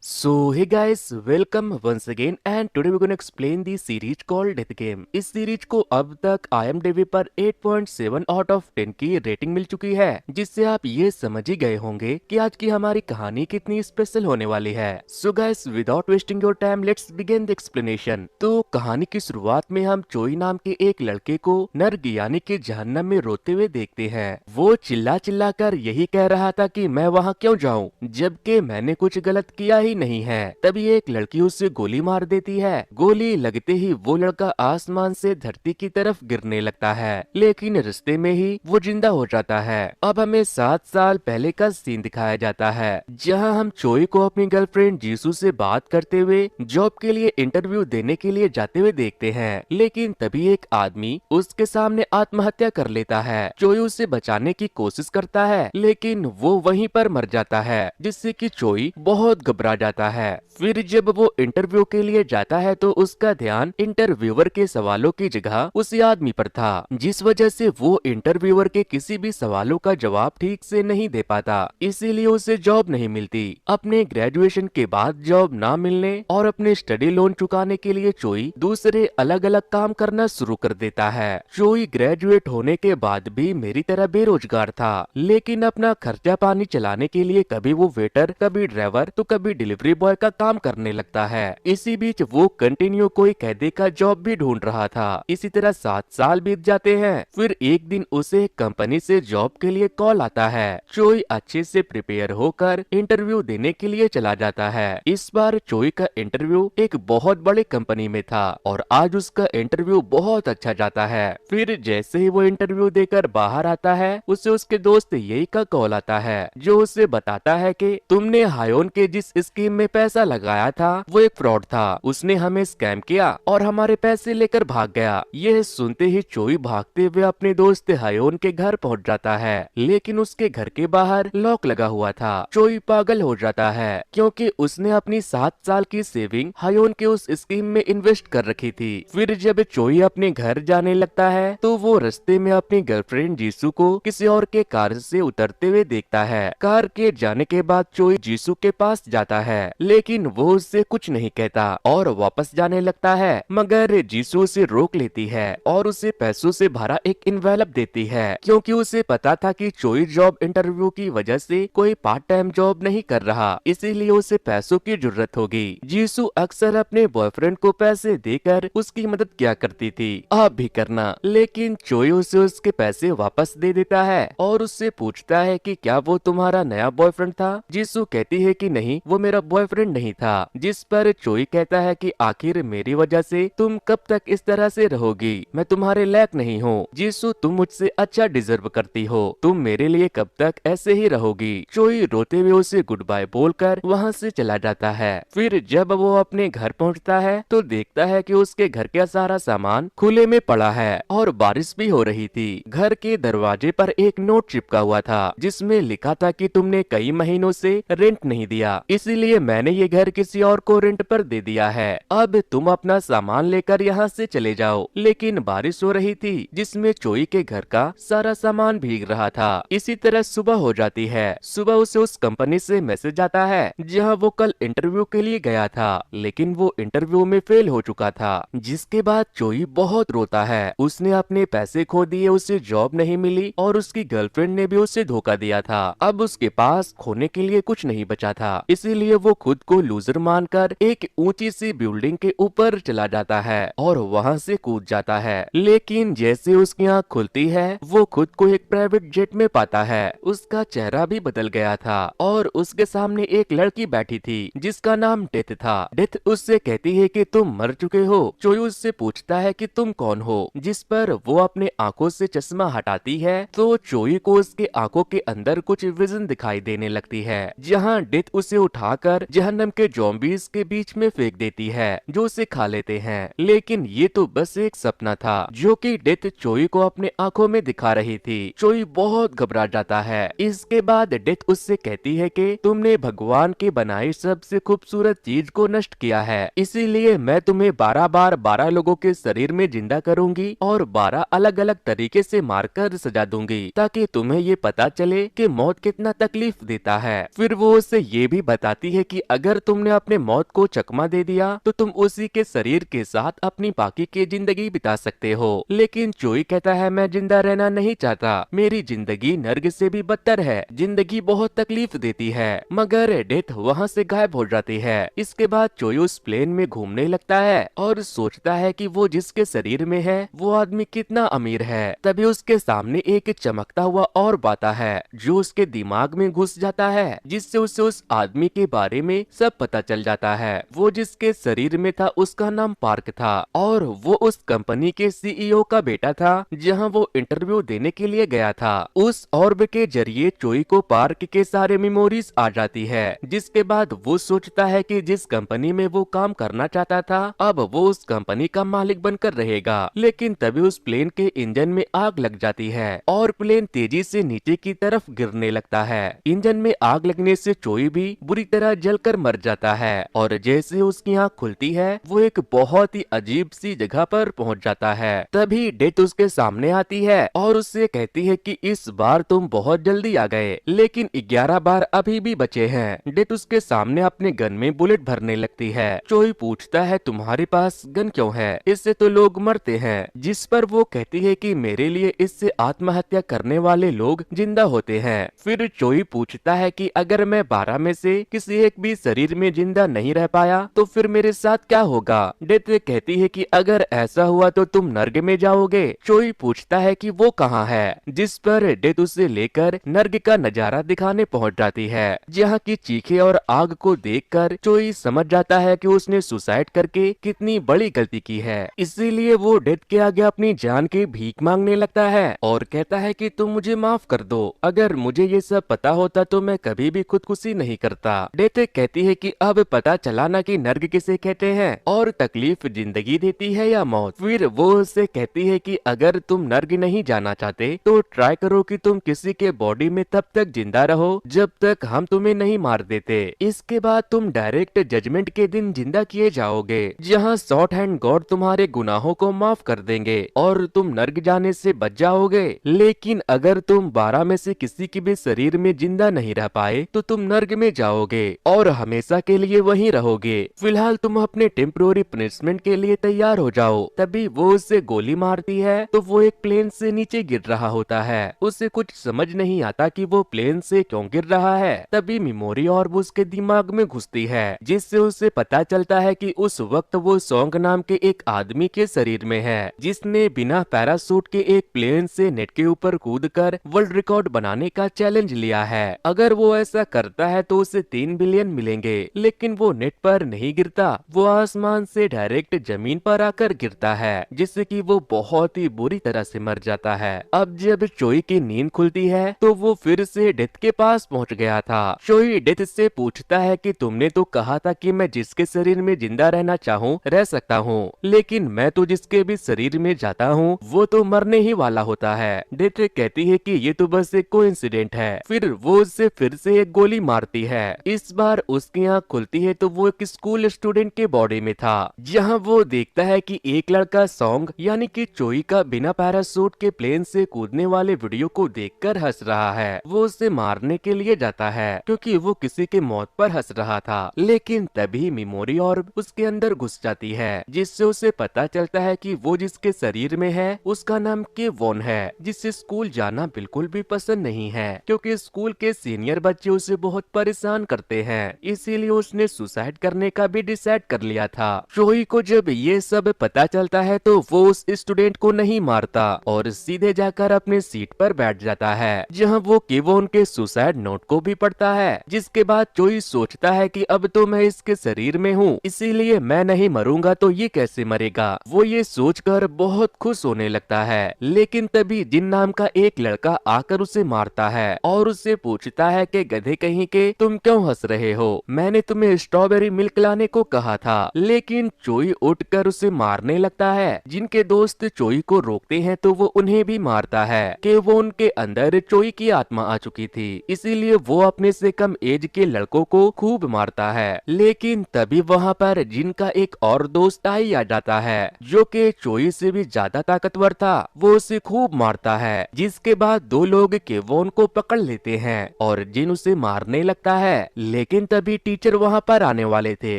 So hey guys, welcome once again and today we're gonna explain the series called Death Game। इस series को अब तक IMDb पर 8.7 out of 10 की rating मिल चुकी है, जिससे आप ये समझ ही गए होंगे कि आज की हमारी कहानी कितनी स्पेशल होने वाली है। So guys, without wasting your time, let's begin the explanation। तो कहानी की शुरुआत में हम चोई नाम के एक लड़के को नर्क यानी कि जहन्नम में रोते हुए देखते हैं। वो चिल्ला चिल्ला कर यही कह रहा था कि मैं वहाँ क्यों जाऊँ, जबकि मैंने कुछ गलत किया ही नहीं है। तभी एक लड़की उसे गोली मार देती है। गोली लगते ही वो लड़का आसमान से धरती की तरफ गिरने लगता है, लेकिन रास्ते में ही वो जिंदा हो जाता है। अब हमें 7 साल पहले का सीन दिखाया जाता है, जहां हम चोई को अपनी गर्लफ्रेंड जीसू से बात करते हुए जॉब के लिए इंटरव्यू देने के लिए जाते हुए देखते हैं। लेकिन तभी एक आदमी उसके सामने आत्महत्या कर लेता है। चोई उसे बचाने की कोशिश करता है, लेकिन वो वहीं पर मर जाता है, जिससे कि चोई बहुत घबरा जाता है। फिर जब वो इंटरव्यू के लिए जाता है तो उसका ध्यान इंटरव्यूअर के सवालों की जगह उसी आदमी पर था, जिस वजह से वो इंटरव्यूअर के किसी भी सवालों का जवाब ठीक से नहीं दे पाता। इसीलिए उसे जॉब नहीं मिलती। अपने ग्रेजुएशन के बाद जॉब ना मिलने और अपने स्टडी लोन चुकाने के लिए चोई दूसरे अलग अलग काम करना शुरू कर देता है। चोई ग्रेजुएट होने के बाद भी मेरी तरह बेरोजगार था, लेकिन अपना खर्चा पानी चलाने के लिए कभी वो वेटर, कभी ड्राइवर तो कभी डिलीवरी बॉय का काम करने लगता है। इसी बीच वो कंटिन्यू कोई कैदी का जॉब भी ढूंढ रहा था। इसी तरह 7 साल बीत जाते हैं। फिर एक दिन उसे कंपनी से जॉब के लिए कॉल आता है। चोई अच्छे से प्रिपेयर होकर इंटरव्यू देने के लिए चला जाता है। इस बार चोई का इंटरव्यू एक बहुत बड़ी कंपनी में था और आज उसका इंटरव्यू बहुत अच्छा जाता है। फिर जैसे ही वो इंटरव्यू देकर बाहर आता है, उसे उसके दोस्त यही का कॉल आता है, जो उसे बताता है कि तुमने हायोन के जिस स्कीम में पैसा लगाया था वो एक फ्रॉड था। उसने हमें स्कैम किया और हमारे पैसे लेकर भाग गया। यह सुनते ही चोई भागते हुए अपने दोस्त हायोन के घर पहुंच जाता है, लेकिन उसके घर के बाहर लॉक लगा हुआ था। चोई पागल हो जाता है, क्योंकि उसने अपनी 7 साल की सेविंग हायोन के उस स्कीम में इन्वेस्ट कर रखी थी। फिर जब चोई अपने घर जाने लगता है तो वो रास्ते में अपनी गर्लफ्रेंड जीसू को किसी और के कार से उतरते हुए देखता है। कार के जाने के बाद चोई जीसू के पास जाता है, लेकिन वो उससे कुछ नहीं कहता और वापस जाने लगता है। मगर जीसू उसे रोक लेती है और उसे पैसों से भरा एक इन्वेलप देती है, क्योंकि उसे पता था कि चोई जॉब इंटरव्यू की वजह से कोई पार्ट टाइम जॉब नहीं कर रहा, इसीलिए उसे पैसों की जरूरत होगी। जीसू अक्सर अपने बॉयफ्रेंड को पैसे देकर उसकी मदद किया करती थी, आप भी करना। लेकिन चोई उसे उसके पैसे वापस दे देता है और उससे पूछता है कि क्या वो तुम्हारा नया बॉयफ्रेंड था। जीसू कहती है कि नहीं, वो मेरा बॉयफ्रेंड नहीं था। जिस पर चोई कहता है कि आखिर मेरी वजह से तुम कब तक इस तरह से रहोगी, मैं तुम्हारे लायक नहीं हूँ। जीसू, तुम मुझसे अच्छा डिजर्व करती हो, तुम मेरे लिए कब तक ऐसे ही रहोगी। चोई रोते हुए उसे गुड बाय बोलकर वहाँ से चला जाता है। फिर जब वो अपने घर पहुँचता है तो देखता है कि उसके घर का सारा सामान खुले में पड़ा है और बारिश भी हो रही थी। घर के दरवाजे पर एक नोट चिपका हुआ था, जिसमें लिखा था कि तुमने कई महीनों से रेंट नहीं दिया, इसीलिए मैंने ये घर किसी और को रेंट पर दे दिया है। अब तुम अपना सामान लेकर यहाँ से चले जाओ। लेकिन बारिश हो रही थी, जिसमें चोई के घर का सारा सामान भीग रहा था। इसी तरह सुबह हो जाती है। सुबह उसे उस कंपनी से मैसेज आता है जहाँ वो कल इंटरव्यू के लिए गया था, लेकिन वो इंटरव्यू में फेल हो चुका था। जिसके बाद चोई बहुत रोता है। उसने अपने पैसे खो दिए, उसे जॉब नहीं मिली और उसकी गर्लफ्रेंड ने भी उसे धोखा दिया था। अब उसके पास खोने के लिए कुछ नहीं बचा था, इसीलिए वो खुद को लूजर मानकर एक ऊंची सी बिल्डिंग के ऊपर चला जाता है और वहां से कूद जाता है। लेकिन जैसे उसकी आँख खुलती है, वो खुद को एक प्राइवेट जेट में पाता है। उसका चेहरा भी बदल गया था और उसके सामने एक लड़की बैठी थी, जिसका नाम डेथ था। डेथ उससे कहती है कि तुम मर चुके हो। चोई उससे पूछता है कि तुम कौन हो, जिस पर वो अपने आंखों से चश्मा हटाती है तो चोई को उसके आंखों के अंदर कुछ विजन दिखाई देने लगती है, जहां डेथ उसे उठाकर जहन्नम के ज़ॉम्बीज़ के बीच में फेंक देती है, जो उसे खा लेते हैं। लेकिन ये तो बस एक सपना था, जो कि डेथ चोई को अपने आंखों में दिखा रही थी। चोई बहुत घबरा जाता है। इसके बाद डेथ उससे कहती है कि तुमने भगवान की बनाई सबसे खूबसूरत चीज को नष्ट किया है, इसीलिए मैं तुम्हें 12 बार 12 लोगों के शरीर में जिंदा करूंगी और 12 अलग अलग तरीके से मारकर सजा दूंगी, ताकि तुम्हें ये पता चले कि मौत कितना तकलीफ देता है। फिर वो उससे ये भी बताती कहती है कि अगर तुमने अपने मौत को चकमा दे दिया तो तुम उसी के शरीर के साथ अपनी बाकी की जिंदगी बिता सकते हो। लेकिन चोई कहता है मैं जिंदा रहना नहीं चाहता, मेरी जिंदगी नर्क से भी बदतर है, जिंदगी बहुत तकलीफ देती है। मगर डेथ वहाँ से गायब हो जाती है। इसके बाद चोई उस प्लेन में घूमने लगता है और सोचता है कि वो जिसके शरीर में है वो आदमी कितना अमीर है। तभी उसके सामने एक चमकता हुआ और आता है जो उसके दिमाग में घुस जाता है, जिससे उसे उस आदमी के बारे में सब पता चल जाता है। वो जिसके शरीर में था उसका नाम पार्क था और वो उस कंपनी के सीईओ का बेटा था जहां वो इंटरव्यू देने के लिए गया था। उस ऑर्ब के जरिए चोई को पार्क के सारे मेमोरीज आ जाती है, जिसके बाद वो सोचता है कि जिस कंपनी में वो काम करना चाहता था अब वो उस कंपनी का मालिक बनकर रहेगा। लेकिन तभी उस प्लेन के इंजन में आग लग जाती है और प्लेन तेजी से नीचे की तरफ गिरने लगता है। इंजन में आग लगने से चोई भी बुरी तरह जलकर मर जाता है और जैसे उसकी आँख खुलती है वो एक बहुत ही अजीब सी जगह पर पहुंच जाता है। तभी डेथ उसके सामने आती है और उससे कहती है कि इस बार तुम बहुत जल्दी आ गए, लेकिन 11 बार अभी भी बचे हैं। डेथ उसके सामने अपने गन में बुलेट भरने लगती है। चोई पूछता है तुम्हारे पास गन क्यों है, इससे तो लोग मरते हैं। जिस पर वो कहती है कि मेरे लिए इससे आत्महत्या करने वाले लोग जिंदा होते हैं। फिर चोई पूछता है कि अगर मैं 12 में से किसी एक भी शरीर में जिंदा नहीं रह पाया तो फिर मेरे साथ क्या होगा। डेथ कहती है कि अगर ऐसा हुआ तो तुम नर्क में जाओगे। चोई पूछता है कि वो कहाँ है, जिस पर डेथ उसे लेकर नर्क का नजारा दिखाने पहुंच जाती है, जहाँ की चीखें और आग को देखकर चोई समझ जाता है कि उसने सुसाइड करके कितनी बड़ी गलती की है। इसीलिए वो डेथ के आगे अपनी जान की भीख मांगने लगता है और कहता है कि तुम मुझे माफ कर दो, अगर मुझे ये सब पता होता तो मैं कभी भी खुदकुशी नहीं करता। डेथ कहती है कि अब पता चला ना कि नर्क किसे कहते हैं और तकलीफ जिंदगी देती है या मौत। फिर वो उससे कहती है कि अगर तुम नर्क नहीं जाना चाहते तो ट्राई करो कि तुम किसी के बॉडी में तब तक जिंदा रहो जब तक हम तुम्हें नहीं मार देते। इसके बाद तुम डायरेक्ट जजमेंट के दिन जिंदा किए जाओगे, जहाँ शॉर्ट हैंड गॉड तुम्हारे गुनाहों को माफ कर देंगे और तुम नर्क जाने से बच जाओगे। लेकिन अगर तुम 12 में से किसी के भी शरीर में जिंदा नहीं रह पाए तो तुम नर्क में जाओगे और हमेशा के लिए वहीं रहोगे। फिलहाल तुम अपने टेम्पोररी पनिशमेंट के लिए तैयार हो जाओ। तभी वो उससे गोली मारती है तो वो एक प्लेन से नीचे गिर रहा होता है। उसे कुछ समझ नहीं आता कि वो प्लेन से क्यों गिर रहा है। तभी मेमोरी ऑर्ब उसके दिमाग में घुसती है, जिससे उसे पता चलता है कि उस वक्त वो सॉन्ग नाम के एक आदमी के शरीर में है, जिसने बिना पैरासूट के एक प्लेन से नेट के ऊपर कूदकर वर्ल्ड रिकॉर्ड बनाने का चैलेंज लिया है। अगर वो ऐसा करता है तो उसे 3 बिलियन मिलेंगे। लेकिन वो नेट पर नहीं गिरता, वो आसमान से डायरेक्ट जमीन पर आकर गिरता है, जिससे कि वो बहुत ही बुरी तरह से मर जाता है। अब जब चोई की नींद खुलती है तो वो फिर से डेथ के पास पहुंच गया था। चोई डेथ से पूछता है कि तुमने तो कहा था कि मैं जिसके शरीर में जिंदा रहना चाहूँ रह सकता हूँ, लेकिन मैं तो जिसके भी शरीर में जाता हूँ वो तो मरने ही वाला होता है। डेथ कहती है कि ये तो बस एक कोइंसिडेंट है। फिर वो उससे फिर से एक गोली मारती है। इस बार उसकी आँख खुलती है तो वो एक स्कूल स्टूडेंट के बॉडी में था, जहाँ वो देखता है कि एक लड़का सॉन्ग यानी कि चोई का बिना पैरासूट के प्लेन से कूदने वाले वीडियो को देखकर हंस रहा है। वो उसे मारने के लिए जाता है क्योंकि वो किसी के मौत पर हंस रहा था। लेकिन तभी मेमोरी ऑर्ब उसके अंदर घुस जाती है, जिससे उसे पता चलता है कि वो जिसके शरीर में है उसका नाम केवॉन है, जिसे स्कूल जाना बिल्कुल भी पसंद नहीं है क्योंकि स्कूल के सीनियर बच्चे उसे बहुत परेशान करते हैं। इसीलिए उसने सुसाइड करने का भी डिसाइड कर लिया था। चोई को जब ये सब पता चलता है तो वो उस स्टूडेंट को नहीं मारता और सीधे जाकर अपने सीट पर बैठ जाता है, जहाँ वो केवॉन के सुसाइड नोट को भी पढ़ता है। जिसके बाद चोई सोचता है कि अब तो मैं इसके शरीर में हूँ, इसीलिए मैं नहीं मरूंगा तो ये कैसे मरेगा। वो ये सोचकर बहुत खुश होने लगता है। लेकिन तभी जिन नाम का एक लड़का आकर उसे मारता है और उससे पूछता है कि गधे कहीं के तुम क्यों हंस रहे हो, मैंने तुम्हें स्ट्रॉबेरी मिल्क लाने को कहा था। लेकिन चोई उठकर उसे मारने लगता है। जिनके दोस्त चोई को रोकते हैं तो वो उन्हें भी मारता है कि वो उनके अंदर चोई की आत्मा आ चुकी थी, इसीलिए वो अपने से कम एज के लड़कों को खूब मारता है। लेकिन तभी वहाँ पर जिनका एक और दोस्त आई आ जाता है जो कि चोई से भी ज्यादा ताकतवर था। वो उसे खूब मारता है, जिसके बाद दो लोग केवॉन को पकड़ लेते हैं और जिन उसे मारने लगता है। लेकिन तभी टीचर वहाँ पर आने वाले थे,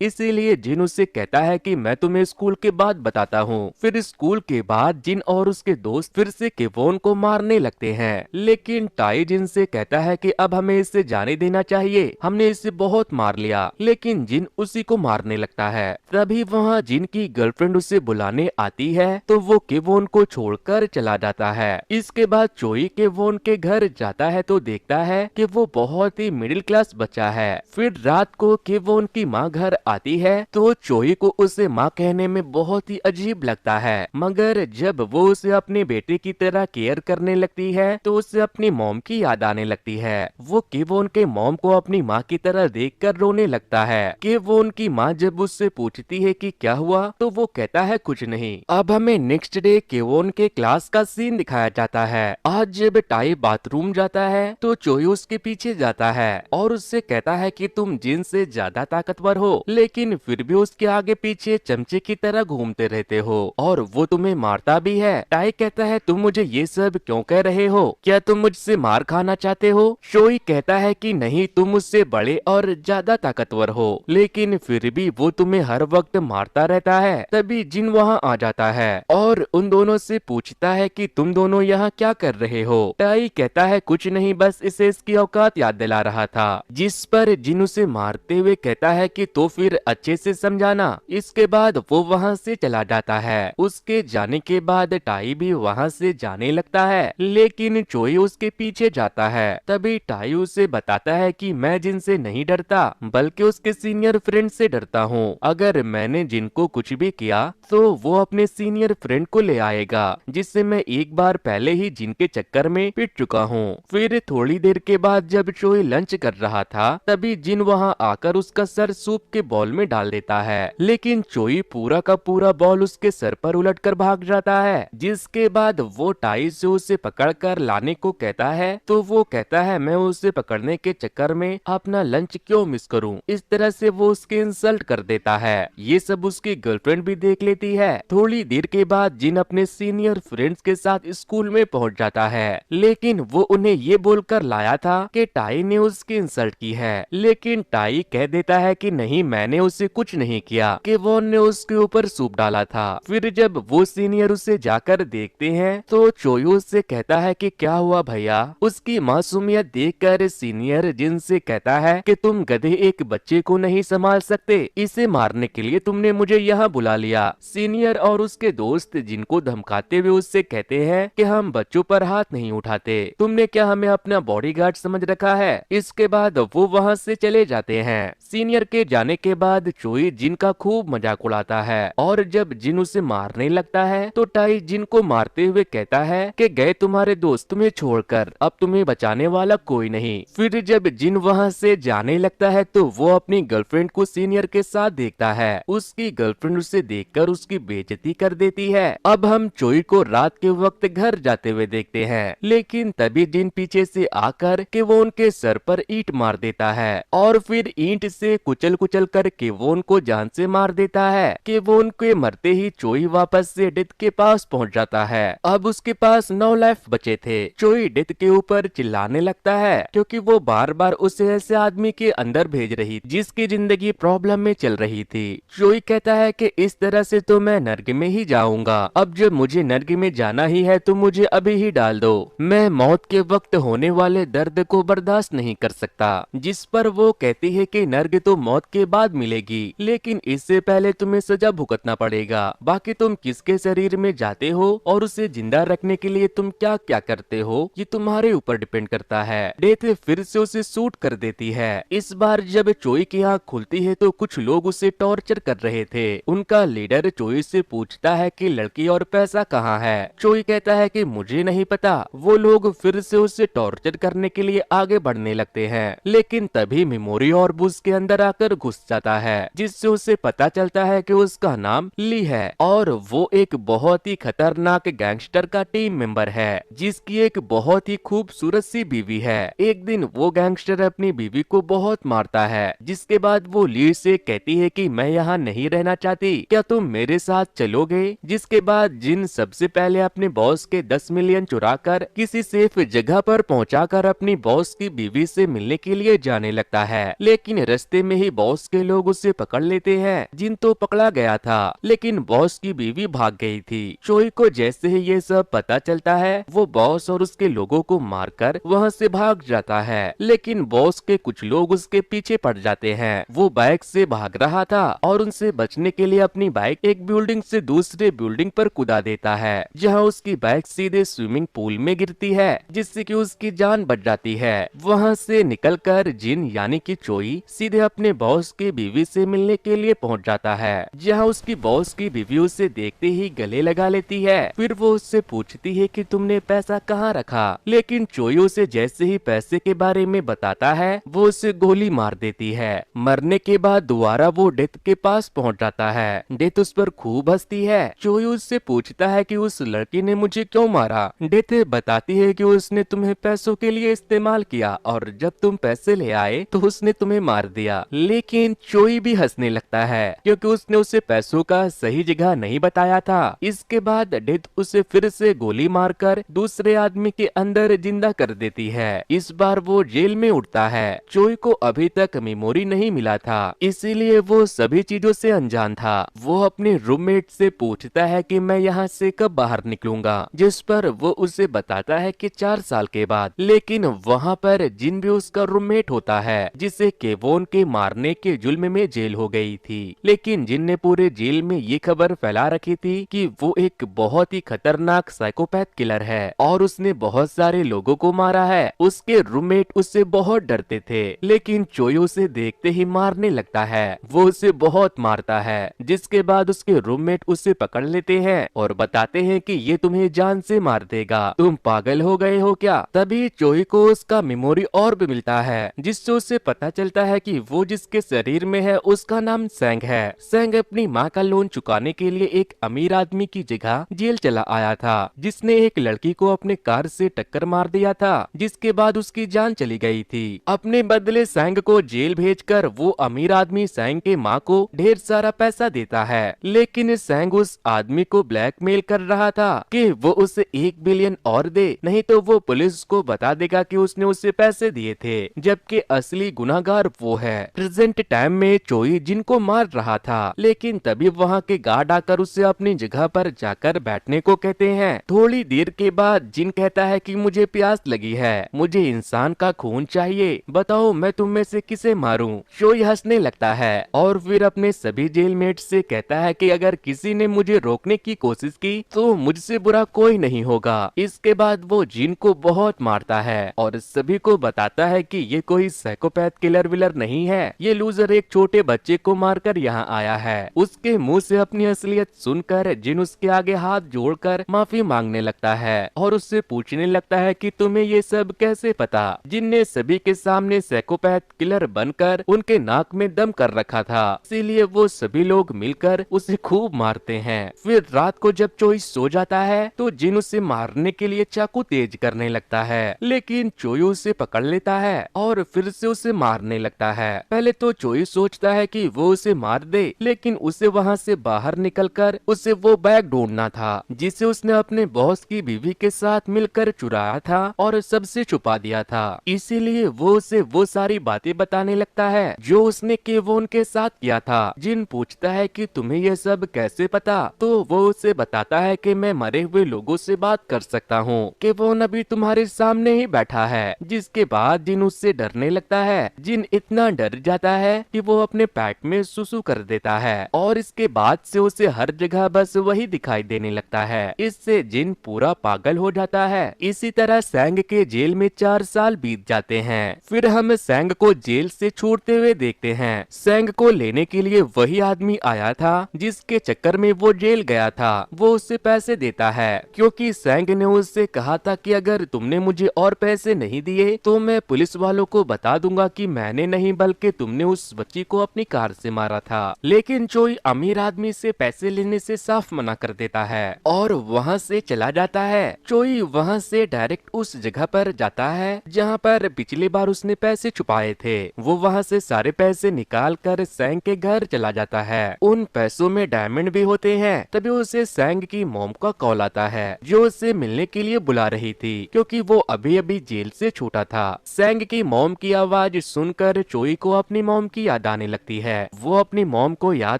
इसीलिए जिन उससे कहता है कि मैं तुम्हें स्कूल के बाद बताता हूँ। फिर स्कूल के बाद जिन और उसके दोस्त फिर से केवोन को मारने लगते हैं, लेकिन टाई जिन से कहता है कि अब हमें इससे जाने देना चाहिए, हमने इसे बहुत मार लिया। लेकिन जिन उसी को मारने लगता है। तभी वहाँ जिन की गर्लफ्रेंड उसे बुलाने आती है तो वो केवोन को छोड़कर चला जाता है। इसके बाद चोई केवोन के घर जाता है तो देखता है कि वो बहुत ही मिडिल क्लास बच्चा है। फिर रात को केवोन की माँ घर आती है तो चोई को उसे माँ कहने में बहुत ही अजीब लगता है, मगर जब वो उसे अपने बेटे की तरह केयर करने लगती है तो उसे अपनी मॉम की याद आने लगती है। वो केवोन के मॉम को अपनी माँ की तरह देखकर रोने लगता है। केवोन की माँ जब उससे पूछती है कि क्या हुआ तो वो कहता है कुछ नहीं। अब हमें नेक्स्ट डे केवोन के क्लास का सीन दिखाया जाता है। आज जब टाई बाथरूम जाता है तो चोई उसके पीछे जाता है और उससे कहता है कि तुम जिन से ज्यादा ताकतवर हो, लेकिन फिर भी उसके आगे पीछे चमचे की तरह घूमते रहते हो और वो तुम्हें मारता भी है। टाई कहता है तुम मुझे ये सब क्यों कह रहे हो, क्या तुम मुझसे मार खाना चाहते हो? चोई कहता है कि नहीं, तुम मुझसे बड़े और ज्यादा ताकतवर हो, लेकिन फिर भी वो तुम्हें हर वक्त मारता रहता है। तभी जिन वहाँ आ जाता है और उन दोनों से पूछता है कि तुम दोनों यहाँ क्या कर रहे हो? टाई कहता है कुछ नहीं, बस इसे इसकी औकात याद दिला रहा था। जिस पर जिन उसे मारते हुए कहता है कि तो फिर अच्छे से समझाना। इसके बाद वो वहाँ से चला जाता है। उसके जाने के बाद टाई भी वहाँ से जाने लगता है, लेकिन चोई उसके पीछे जाता है। तभी टाई उसे बताता है कि मैं जिन से नहीं डरता, बल्कि उसके सीनियर फ्रेंड से डरता हूँ। अगर मैंने जिनको कुछ भी किया तो वो अपने सीनियर फ्रेंड को ले आएगा, जिससे मैं एक बार पहले ही जिनके चक्कर में पिट चुका हूँ। फिर थोड़ी देर के बाद जब चोई लंच कर रहा था तभी जिन वहाँ आकर उसका सर सूप के बॉल में डाल देता है, लेकिन चोई पूरा का पूरा बॉल उसके सर पर उलटकर भाग जाता है। जिसके बाद वो टाई से उसे पकड़कर लाने को कहता है तो वो कहता है मैं उसे पकड़ने के चक्कर में अपना लंच क्यों मिस करूं। इस तरह से वो उसके इंसल्ट कर देता है। ये सब उसकी गर्लफ्रेंड भी देख लेती है। थोड़ी देर के बाद जिन अपने सीनियर फ्रेंड्स के साथ स्कूल में पहुंच जाता है, लेकिन वो उन्हें ये बोलकर लाया था कि टाई ने उसकी इंसल्ट की है, लेकिन टाई कह देता है कि नहीं, मैंने उसे कुछ नहीं किया, केवोन ने उसके ऊपर सूप डाला था। फिर जब वो सीनियर उसे जाकर देखते हैं तो चोयू उससे कहता है कि क्या हुआ भैया। उसकी मासूमियत देखकर सीनियर जिन से कहता है कि तुम गधे एक बच्चे को नहीं संभाल सकते, इसे मारने के लिए तुमने मुझे यहाँ बुला लिया। सीनियर और उसके दोस्त जिनको धमकाते हुए उससे कहते हैं कि हम बच्चों पर हाथ नहीं उठाते, तुमने क्या हमें अपना बॉडीगार्ड समझ रखा है। इसके बाद वो वहाँ से चले जाते हैं। सीनियर के जाने के बाद चोई जिन का खूब मजाक उड़ाता है और जब जिन उसे मारने लगता है तो टाई जिन को मारते हुए कहता है कि गए तुम्हारे दोस्त तुम्हें छोड़कर, अब तुम्हें बचाने वाला कोई नहीं। फिर जब जिन वहाँ से जाने लगता है तो वो अपनी गर्लफ्रेंड को सीनियर के साथ देखता है। उसकी गर्लफ्रेंड उसे देखकर उसकी बेइज्जती कर देती है। अब हम चोई को रात के वक्त घर जाते हुए देखते हैं, लेकिन तभी जिन पीछे से आकर के वो उनके सर पर ईंट मार देता है और फिर ईंट से कुचल कुचल कर केवोन को जान से मार देता है। केवोन के मरते ही चोई वापस से डेथ के पास पहुंच जाता है। अब उसके पास 9 लाइफ बचे थे। चोई डेथ के ऊपर चिल्लाने लगता है क्योंकि वो बार बार उसे ऐसे आदमी के अंदर भेज रही जिसकी जिंदगी प्रॉब्लम में चल रही थी। चोई कहता है कि इस तरह से तो मैं नर्क में ही जाऊंगा, अब जब मुझे नर्क में जाना ही है तो मुझे अभी ही डाल दो, मैं मौत के वक्त होने वाले दर्द को बर्दाश्त नहीं कर सकता। जिस पर वो कहती है कि नर्क तो मौत के बाद मिलेगी, लेकिन इससे पहले तुम्हें सजा भुगतना पड़ेगा। बाकी तुम किसके शरीर में जाते हो और उसे जिंदा रखने के लिए तुम क्या क्या करते हो, ये तुम्हारे ऊपर डिपेंड करता है। डेथ फिर से उसे शूट कर देती है। इस बार जब चोई की आँख खुलती है तो कुछ लोग उसे टॉर्चर कर रहे थे। उनका लीडर चोई से पूछता है कि लड़की और पैसा कहाँ है। चोई कहता है कि मुझे नहीं पता। वो लोग फिर से उसे टॉर्चर करने के लिए आगे बढ़ने लगते हैं, लेकिन तभी मेमोरी और बुश के अंदर आकर घुस जाता है, जिससे उसे पता चलता है कि उसका नाम ली है और वो एक बहुत ही खतरनाक गैंगस्टर का टीम मेंबर है, जिसकी एक बहुत ही खूबसूरत सी बीवी है। एक दिन वो गैंगस्टर अपनी बीवी को बहुत मारता है, जिसके बाद वो ली से कहती है कि मैं यहाँ नहीं रहना चाहती, क्या तुम मेरे साथ चलोगे। जिसके बाद जिन सबसे पहले अपने बॉस के 10 मिलियन चुराकर किसी सेफ जगह पर पहुंचाकर अपनी बॉस की बीवी से मिलने के लिए जाने लगता है, लेकिन रास्ते में ही बॉस के लोग उसे पकड़ लेते हैं। जिन तो पकड़ा गया था, लेकिन बॉस की बीवी भाग गई थी। चोई को जैसे ही ये सब पता चलता है, वो बॉस और उसके लोगों को मारकर वहाँ से भाग जाता है, लेकिन बॉस के कुछ लोग उसके पीछे पड़ जाते हैं। वो बाइक से भाग रहा था और उनसे बचने के लिए अपनी बाइक एक बिल्डिंग से दूसरे बिल्डिंग पर कूदा देता है, जहाँ उसकी बाइक सीधे स्विमिंग पूल में गिरती है, जिससे कि उसकी जान बच जाती है। वहाँ से निकलकर जिन यानी कि चोई सीधे अपने बॉस की बीवी से मिलने के लिए पहुँच जाता है, जहाँ उसकी बॉस की बीवी उसे देखते ही गले लगा लेती है। फिर वो उससे पूछती है कि तुमने पैसा कहाँ रखा, लेकिन चोई उसे जैसे ही पैसे के बारे में बताता है, वो उसे गोली मार देती है। मरने के बाद दोबारा वो डेथ के पास पहुंच जाता है। डेथ उस पर खूब हंसती है। चोई उससे पूछता है कि उस लड़की ने मुझे क्यों मारा। डेथ बताती है कि उसने तुम्हें पैसों के लिए इस्तेमाल किया और जब तुम पैसे ले आए तो उसने तुम्हें मार दिया। लेकिन चोई भी हंसने लगता है क्योंकि उसने उसे पैसों का सही जगह नहीं बताया था। इसके बाद डेथ उसे फिर से गोली मारकर दूसरे आदमी के अंदर जिंदा कर देती है। इस बार वो जेल में उठता है। चोई को अभी तक मेमोरी नहीं मिला था, इसीलिए वो सभी चीजों से अनजान था। वो अपने रूममेट से पूछता है कि मैं यहाँ से कब बाहर निकलूंगा, जिस पर वो उसे बताता है कि 4 साल के बाद। लेकिन वहाँ पर जिन भी उसका रूममेट होता है, जिसे केवोन के मारने के जुल्म में जेल हो गई थी। लेकिन जिन ने पूरे जेल में ये खबर फैला रखी थी कि वो एक बहुत ही खतरनाक साइकोपैथ किलर है और उसने बहुत सारे लोगों को मारा है। उसके रूममेट उससे बहुत डरते थे, लेकिन चोई उसे देखते ही मारने लगता है। वो उसे बहुत मारता है, जिसके बाद उसके रूममेट उसे पकड़ लेते हैं और बताते हैं कि ये तुम्हें जान से मार देगा, तुम पागल हो गए हो क्या। तभी चोई को उसका मेमोरी ऑर्ब मिलता है, जिससे उसे पता चलता है कि वो जिसके शरीर में है उसका नाम सेंग है। सेंग अपनी माँ का लोन चुकाने के लिए एक अमीर आदमी की जगह जेल चला आया था, जिसने एक लड़की को अपने कार से टक्कर मार दिया था, जिसके बाद उसकी जान चली गई थी। अपने बदले सेंग को जेल भेजकर वो अमीर आदमी सेंग के माँ को ढेर सारा पैसा देता है। लेकिन सेंग उस आदमी को ब्लैकमेल कर रहा था कि वो उसे 1 बिलियन और दे, नहीं तो वो पुलिस को बता देगा कि उसने उसे पैसे दिए थे, जबकि असली गुनाहगार वो है। प्रेजेंट टाइम में चोई जिनको मार रहा था, लेकिन तभी वहाँ के गार्ड आकर उसे अपनी जगह पर जाकर बैठने को कहते हैं। थोड़ी देर के बाद जिन कहता है कि मुझे प्यास लगी है, मुझे इंसान का खून चाहिए, बताओ मैं तुम में से किसे मारूं। चोई हंसने लगता है और फिर अपने सभी जेलमेट से कहता है कि अगर किसी ने मुझे रोकने की कोशिश की तो मुझसे बुरा कोई नहीं होगा। इसके बाद वो जिन को बहुत मारता है और सभी को बताता है कि ये कोई साइकोपैथ किलर विलर नहीं है, ये लूजर एक छोटे बच्चे को मारकर यहाँ आया है। उसके मुंह से अपनी असलियत सुनकर जिन उसके आगे हाथ जोड़कर माफी मांगने लगता है और उससे पूछने लगता है कि तुम्हें ये सब कैसे पता। जिन ने सभी के सामने साइकोपैथ किलर बनकर उनके नाक में दम कर रखा था, इसीलिए वो सभी लोग मिलकर उसे खूब मारते हैं। फिर रात को जब चोई सो जाता है तो जिन उसे मारने के लिए चाकू तेज करने लगता है, लेकिन चोई उसे पकड़ लेता है और फिर से उसे मारने लगता है। पहले तो चोई सोचता है कि वो उसे मार दे, लेकिन उसे वहाँ से बाहर निकलकर उसे वो बैग ढूंढना था जिसे उसने अपने बॉस की बीवी के साथ मिलकर चुराया था और सबसे छुपा दिया था। इसीलिए वो उसे वो सारी बातें बताने लगता है जो उसने केवोन के साथ किया था। जिन पूछता है कि तुम्हें ये सब कैसे पता, तो वो उसे बताता है कि मैं मरे हुए लोगों से बात कर सकता हूँ, केवोन अभी तुम्हारे सामने ही बैठा है। जिसके बाद जिन उससे डरने लगता है। जिन इतना डर जाता है कि वो अपने पैट में सुसु कर देता है और इसके बाद से उसे हर जगह बस वही दिखाई देने लगता है। इससे जिन पूरा पागल हो जाता है। इसी तरह सेंग के जेल में 4 साल बीत जाते हैं। फिर हम सेंग को जेल से छूटते हुए देखते हैं। सेंग को लेने के लिए वही आदमी आया था जिसके चक्कर में वो जेल गया था। वो उससे पैसे देता है क्योंकि सेंग ने उससे कहा था कि अगर तुमने मुझे और पैसे नहीं दिए तो मैं पुलिस वालों को बता दूंगा कि मैंने नहीं बल्कि तुमने उस बच्ची को अपनी कार से मारा था। लेकिन चोई अमीर आदमी से पैसे लेने से साफ मना कर देता है और वहाँ से चला जाता है। चोई वहाँ से डायरेक्ट उस जगह पर जाता है जहाँ पर पिछली बार उसने पैसे छुपाए थे। वो वहाँ से सारे पैसे निकाल कर सेंग के घर चला जाता है। उन पैसों में डायमंड भी होते हैं। तभी उसे सेंग की मॉम का कॉल आता है जो उसे मिलने के लिए बुला रही थी क्योंकि वो अभी अभी जेल से छूटा था। सेंग की मॉम की आवाज सुनकर चोई को अपनी मॉम की याद आने लगती है। वो अपनी मॉम को याद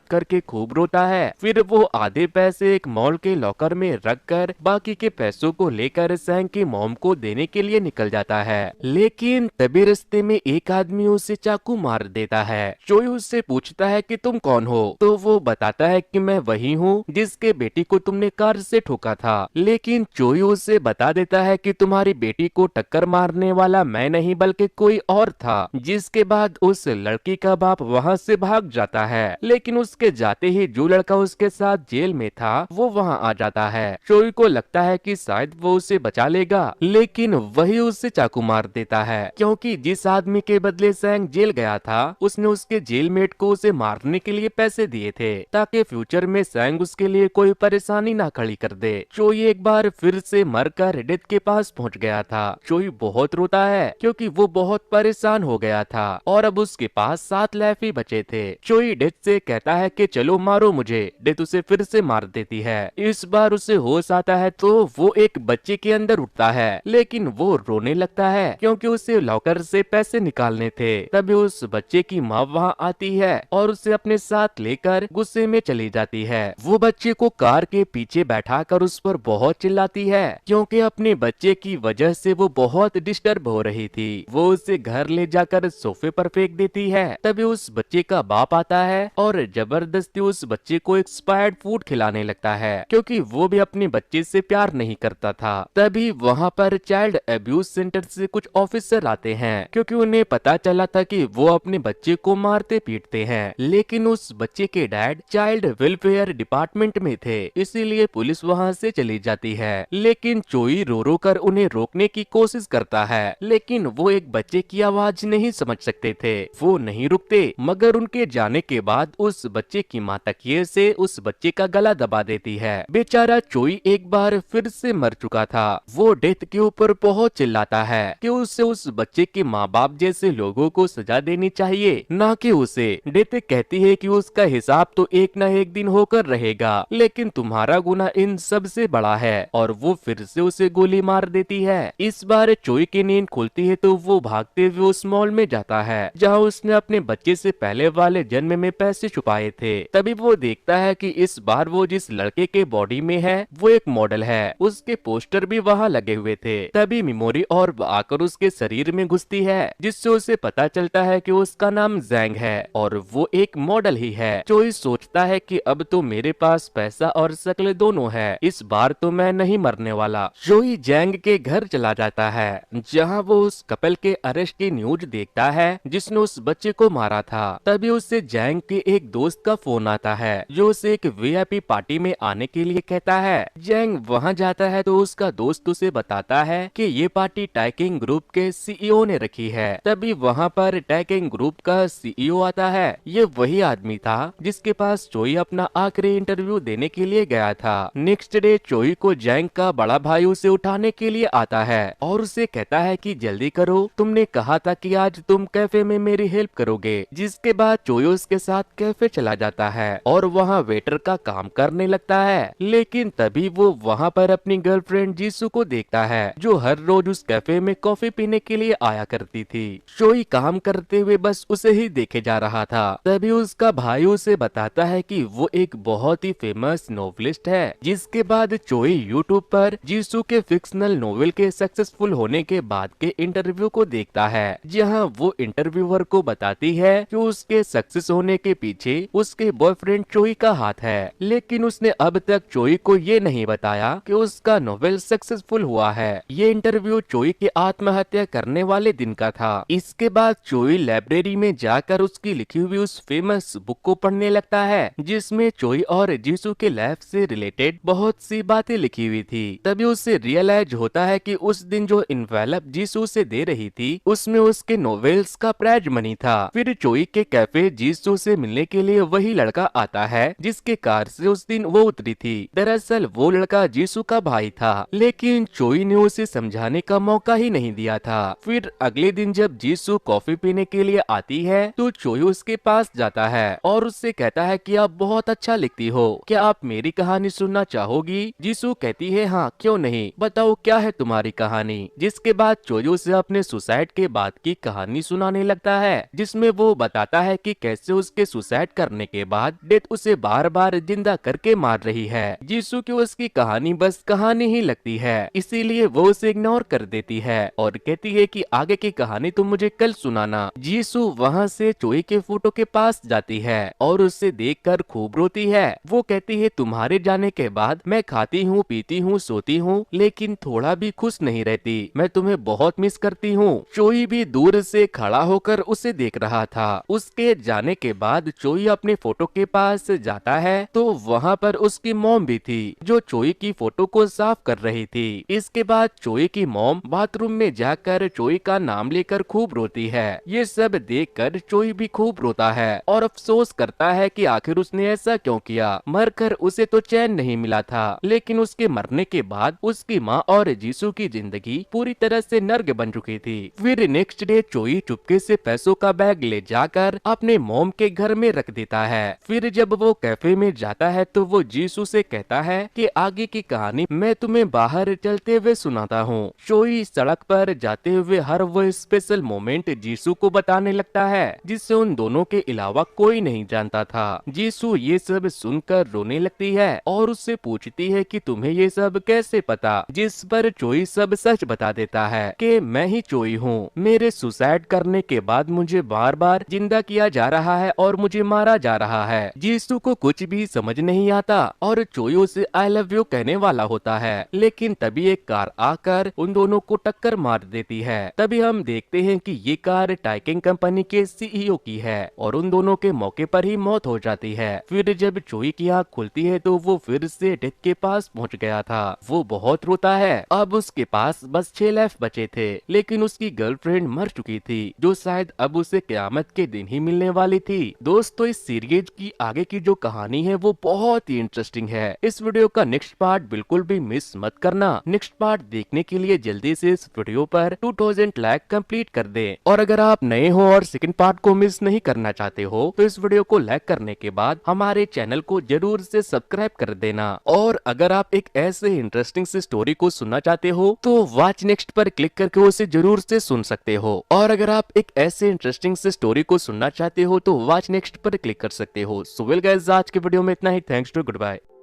करके खूब रोता है। फिर वो आधे पैसे एक मॉल के लॉकर में रखकर बाकी के पैसों को लेकर सैंग की मॉम को देने के लिए निकल जाता है। लेकिन तभी रास्ते में एक आदमी उसे चाकू मार देता है। चोई उससे पूछता है कि तुम कौन हो, तो वो बताता है कि मैं वही हूँ जिसके बेटी को तुमने कार से ठोका था। लेकिन चोई उसे बता देता है कि तुम्हारी बेटी को टक्कर मारने वाला मैं नहीं बल्कि कोई और था। जिसके बाद उस लड़की का बाप वहाँ से भाग जाता है। लेकिन उसके जाते ही जो लड़का उसके साथ जेल में था वो वहाँ आ जाता है। चोई को लगता है कि शायद वो उसे बचा लेगा, लेकिन वही उसे चाकू मार देता है, क्योंकि जिस आदमी के बदले सैंग जेल गया था उसने उसके जेलमेट को उसे मारने के लिए पैसे दिए थे, ताकि फ्यूचर में सैंग उसके लिए कोई परेशानी ना खड़ी कर दे। चोई एक बार फिर से मरकर डेथ के पास पहुंच गया था। चोई बहुत रोता है क्योंकि वो बहुत परेशान हो गया था और अब उसके पास 7 लाइफ ही बचे थे। चोई डेथ से कहता है कि चलो मारो मुझे। डेथ उसे फिर से मार देती है। इस बार उसे होश आता है तो वो एक बच्चे के अंदर उठता है, लेकिन वो रोने लगता है क्योंकि उसे लॉकर से पैसे निकालने थे। तभी उस बच्चे की माँ वहाँ आती है और उसे अपने साथ लेकर गुस्से में चली जाती है। वो बच्चे को कार के पीछे बैठाकर उस पर बहुत चिल्लाती है क्योंकि अपने बच्चे की वजह से वो बहुत डिस्टर्ब हो रही थी। वो उसे घर ले जाकर सोफे पर फेंक देती है। तभी उस बच्चे का बाप आता है और जबरदस्ती उस बच्चे को एक्सपायर्ड फूड खिलाने लगता है क्योंकि वो भी अपने बच्चे से प्यार नहीं करता था। तभी वहाँ पर चाइल्ड अब्यूज सेंटर से कुछ ऑफिसर आते हैं क्योंकि उन्हें पता चला था कि वो अपने बच्चे को मारते पीटते हैं। लेकिन उस बच्चे के डैड चाइल्ड वेलफेयर डिपार्टमेंट में थे, इसीलिए पुलिस वहाँ से चली जाती है। लेकिन चोई रो रो कर उन्हें रोकने की कोशिश करता है, लेकिन वो एक बच्चे की आवाज नहीं समझ सकते थे। वो नहीं रुकते, मगर उनके जाने के बाद उस बच्चे की माँ तकिए से उस बच्चे का गला दबा देती है। बेचारा चोई एक बार फिर से मर चुका था। वो डेथ के ऊपर बहुत चिल्लाता है कि उसे उस बच्चे के माँ बाप जैसे लोगों को सजा देनी चाहिए, ना कि उसे। डेथ कहती है कि उसका हिसाब तो एक न एक दिन होकर रहेगा, लेकिन तुम्हारा गुनाह इन सब से बड़ा है। और वो फिर से उसे गोली मार देती है। इस बार चोई की नींद खुलती है तो वो भागते हुए उस मॉल में जाता है जहाँ उसने अपने बच्चे से पहले वाले जन्म में पैसे छुपाए थे। तभी वो देखता है कि इस बार वो जिस लड़के के बॉडी में है वो एक मॉडल है। उसके पोस्टर भी वहाँ लगे हुए थे। तभी मेमोरी और आकर उसके शरीर में घुसती है, जिससे उसे पता चलता है कि उसका नाम जैंग है और वो एक मॉडल ही है। चोई सोचता है कि अब तो मेरे पास पैसा और शक्ल दोनों है, इस बार तो मैं नहीं मरने वाला। चोई जैंग के घर चला जाता है जहाँ वो उस कपल के अरेस्ट की न्यूज देखता है जिसने उस बच्चे को मारा था। तभी उससे जैंग के एक दोस्त का फोन आता है जो उसे एक वीआईपी पार्टी में आने के लिए कहता है। जैंग वहाँ जाता है तो उसका दोस्त उसे बताता है कि ये पार्टी टाइकिंग ग्रुप के सीईओ ने रखी है। तभी वहाँ पर टाइकिंग ग्रुप का सीईओ आता है। ये वही आदमी था जिसके पास चोई अपना आखिरी इंटरव्यू देने के लिए गया था। नेक्स्ट डे चोई को जैंग का बड़ा भाई उसे उठाने के लिए आता है और उसे कहता है कि जल्दी करो, तुमने कहा था कि आज तुम कैफे में मेरी हेल्प करोगे। जिसके बाद चोई उसके साथ कैफे चला जाता है और वहाँ वेटर का काम करने लगता है। लेकिन तभी वो वहाँ पर अपनी गर्लफ्रेंड जीसू को देखता है जो हर रोज उस कैफे में कॉफी पीने के लिए आया करती थी। चोई काम करते हुए बस उसे ही देखे जा रहा था। तभी उसका भाई उसे बताता है कि वो एक बहुत ही फेमस नोवेलिस्ट है। जिसके बाद चोई यूट्यूब पर जीसू के फिक्शनल नोवेल के सक्सेसफुल होने के बाद के इंटरव्यू को देखता है, जहां वो इंटरव्यूअर को बताती है कि उसके सक्सेस होने के पीछे उसके बॉयफ्रेंड चोई का हाथ है। लेकिन उसने अब तक चोई को ये नहीं बताया कि उसका नोवेल सक्सेसफुल हुआ है। ये इंटरव्यू चोई के आत्महत्या करने वाले दिन का था। इसके बाद चोई लाइब्रेरी में जाकर उसकी लिखी हुई उस फेमस बुक को पढ़ने लगता है जिसमें चोई और जीसू के लाइफ से रिलेटेड बहुत सी बातें लिखी हुई थी। तभी उसे रियलाइज होता है कि उस दिन जो इन्वेलप जीसू से दे रही थी उसमें उसके नोवेल्स का प्राइज मनी था। फिर चोई के कैफे जीसू से मिलने के लिए वही लड़का आता है जिसके कार से उस दिन वो उतरी थी। दरअसल वो लड़का जीसू का भाई था, लेकिन चोई ने उसे समझाने का मौका ही नहीं दिया था। फिर अगले दिन जब जीसू कॉफी पीने के लिए आती है तो चोई उसके पास जाता है और उससे कहता है कि आप बहुत अच्छा लिखती हो, क्या आप मेरी कहानी सुनना चाहोगी? जीसू कहती है हाँ क्यों नहीं, बताओ क्या है तुम्हारी कहानी। जिसके बाद चोई उसे अपने सुसाइड के बारे बाद की कहानी सुनाने लगता है, जिसमें वो बताता है कि कैसे उसके सुसाइड करने के बाद डेथ उसे बार बार जिंदा करके मार रही है। जीसू की उसकी कहानी बस कहानी ही लगती है, इसीलिए वो उसे इग्नोर कर देती है और कहती है कि आगे की कहानी तुम मुझे कल सुनाना। जीसू वहाँ से चोई के फोटो के पास जाती है और उसे देखकर खूब रोती है। वो कहती है तुम्हारे जाने के बाद मैं खाती हूँ, पीती हूँ, सोती हूँ, लेकिन थोड़ा भी खुश नहीं रहती। मैं तुम्हें बहुत मिस करती हूँ। चोई भी दूर से खड़ा होकर उसे देख रहा था। उसके जाने के बाद चोई अपने फोटो के पास जाता है तो वहाँ पर उसकी मॉम भी थी, जो चोई की फोटो को साफ कर रही थी। इसके बाद चोई की मॉम बाथरूम में जाकर चोई का नाम लेकर खूब रोती है। ये सब देखकर चोई भी खूब रोता है और अफसोस करता है कि आखिर उसने ऐसा क्यों किया। मरकर उसे तो चैन नहीं मिला था, लेकिन उसके मरने के बाद उसकी माँ और जीसू की जिंदगी पूरी तरह से नर्क बन चुकी थी। फिर नेक्स्ट डे चोई चुपके से पैसों का बैग ले जाकर अपने मॉम के घर में रख देता है। फिर जब वो कैफे में जाता है तो वो जीसू से कहता है कि आगे की कहानी मैं तुम्हें बाहर चलते हुए सुनाता हूँ। चोई सड़क पर जाते हुए हर वो स्पेशल मोमेंट जीसू को बताने लगता है, जिससे उन दोनों के अलावा कोई नहीं जानता था। जीसू ये सब सुनकर रोने लगती है और उससे पूछती है कि तुम्हें ये सब कैसे पता, जिस पर चोई सब सच बता देता है कि मैं ही चोई हूँ। मेरे सुसाइड करने के बाद मुझे बार बार जिंदा किया जा रहा है और मुझे मारा जा रहा है। जीसू को कुछ भी समझ नहीं आता और चोई उसे आई लव यू कहने वाला होता है, लेकिन तभी एक कार आकर उन दोनों को टक्कर मार देती है। तभी हम देखते हैं कि ये कार टाइकिंग कंपनी के सीईओ की है और उन दोनों के मौके पर ही मौत हो जाती है। फिर जब चोई की आँख खुलती है तो वो फिर से डेथ के पास पहुंच गया था। वो बहुत रोता है। अब उसके पास बस 6 लाइफ बचे थे, लेकिन उसकी गर्लफ्रेंड मर चुकी थी, जो शायद अब उसे क़यामत के दिन ही मिलने वाली थी। दोस्तों, इस सीरीज की आगे की जो कहानी है वो बहुत ही इंटरेस्टिंग है। इस वीडियो का नेक्स्ट पार्ट बिल्कुल भी मिस मत करना। नेक्स्ट पार्ट देखने के लिए जल्दी से इस वीडियो पर 2000 लाइक कंप्लीट कर दें। और अगर आप नए हो और सेकंड पार्ट को मिस नहीं करना चाहते हो तो इस वीडियो को लाइक करने के बाद हमारे चैनल को जरूर से सब्सक्राइब कर देना। और अगर आप एक ऐसे इंटरेस्टिंग सी स्टोरी को सुनना चाहते हो तो वॉच नेक्स्ट पर क्लिक करके उसे जरूर से सुन सकते हो। और अगर आप एक ऐसे इंटरेस्टिंग से स्टोरी को सुनना चाहते हो तो वॉच नेक्स्ट पर क्लिक कर सकते हो। सो वेल गाइस, आज के वीडियो में इतना ही। Thanks to, good bye.